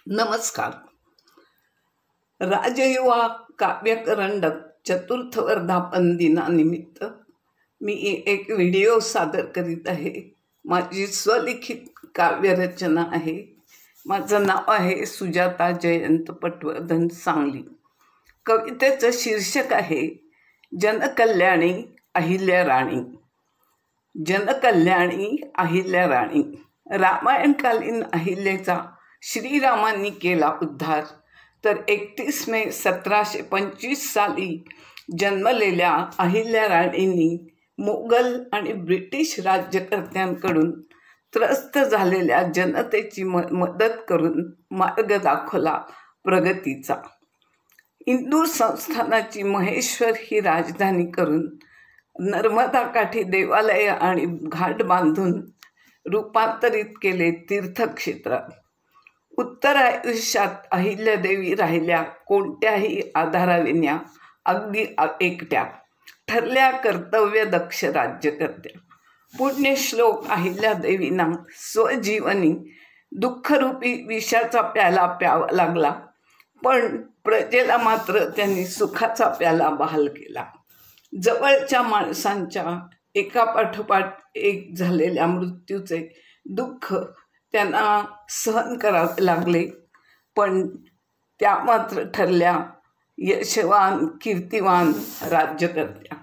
नमस्कार. राजयुवा काव्यकरंडक चतुर्थ वर्धापन दिनानिमित्त मी एक व्हिडिओ सादर करीत आहे. माझी स्वलिखित काव्यरचना आहे. माझं नाव आहे सुजाता जयंत पटवर्धन सांगली. कवितेचं शीर्षक आहे जनकल्याणी अहिल्याराणी. जनकल्याणी अहिल्याराणी. रामायणकालीन अहिल्याचा श्रीरामांनी केला उद्धार, तर 31 मे 1725 साली जन्मलेल्या अहिल्याराणींनी मोगल आणि ब्रिटिश राज्यकर्त्यांकडून त्रस्त झालेल्या जनतेची मदत करून मार्ग दाखवला प्रगतीचा. इंदूर संस्थानाची महेश्वर ही राजधानी करून नर्मदा काठी देवालय आणि घाट बांधून रूपांतरित केले तीर्थक्षेत्रात. उत्तर आयुष्यात अहिल्यादेवी राहिल्या कोणत्याही आधाराविना अगदी एकट्या, ठरल्या कर्तव्यदक्ष राज्यकर्त्या. पुण्यश्लोक अहिल्यादेवींना स्वजीवनी दुःखरूपी विषाचा प्याला प्यावा लागला, पण प्रजेला मात्र त्यांनी सुखाचा प्याला बहाल केला. जवळच्या माणसांच्या एकापाठोपाठ एक झालेल्या मृत्यूचे दुःख त्यांना सहन करावे लागले, पण त्या मात्र ठरल्या यशवान कीर्तिवान राज्यकर्त्या.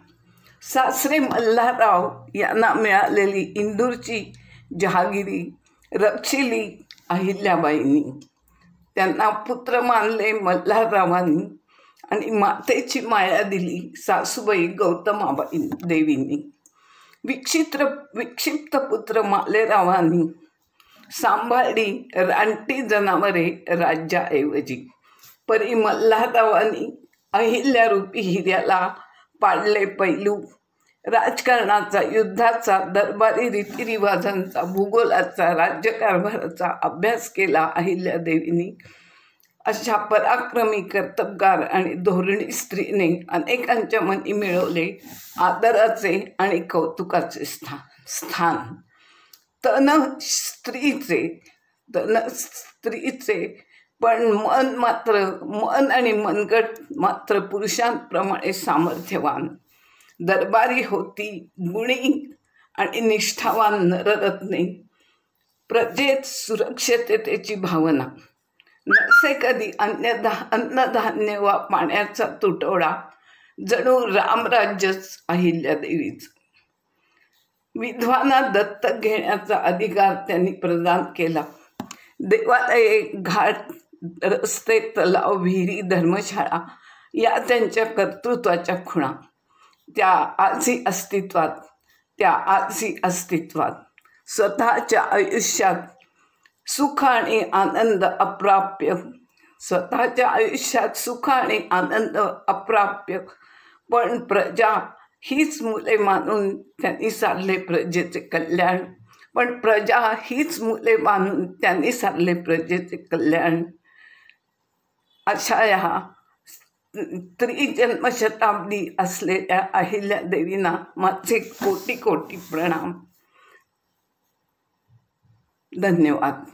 सासरे मल्हारराव यांना मिळालेली इंदूरची जहागिरी रक्षिली अहिल्याबाईंनी. त्यांना पुत्र मानले मल्हाररावांनी आणि मातेची माया दिली सासूबाई गौतमाबाई देवींनी. विक्षिप्त पुत्र मालेरावांनी सांभाळली रानटी जनावरे राज्याऐवजी. परी मल्हाररावांनी अहिल्यारूपी हिऱ्याला पाडले पैलू. राजकारणाचा, युद्धाचा, दरबारी रीतिरिवाजांचा, भूगोलाचा, राज्यकारभाराचा अभ्यास केला अहिल्यादेवींनी. अशा पराक्रमी, कर्तबगार आणि धोरणी स्त्रीने अनेकांच्या मनी मिळवले आदराचे आणि कौतुकाचे स्थान. तन स्त्रीचे पण मन आणि मनगट मात्र पुरुषांप्रमाणे सामर्थ्यवान. दरबारी होती गुणी आणि निष्ठावान नररत्ने. प्रजेत सुरक्षिततेची भावना नसे कधी. अन्नधान्य वा पाण्याचा तुटवडा. जणू रामराज्यच अहिल्यादेवीच. विधवांना दत्तक घेण्याचा अधिकार त्यांनी प्रदान केला. देवालये, घाट, रस्ते, तलाव, विहिरी, धर्मशाळा या त्यांच्या कर्तृत्वाच्या खुणा. त्या आजही अस्तित्वात. स्वतःच्या आयुष्यात सुख आणि आनंद अप्राप्य, पण प्रजा हीच मुले मानून त्यांनी सारले प्रजेचे कल्याण. अशा ह्या त्रिजन्मशताब्दी असलेल्या अहिल्यादेवींना माझे कोटी कोटी प्रणाम. धन्यवाद.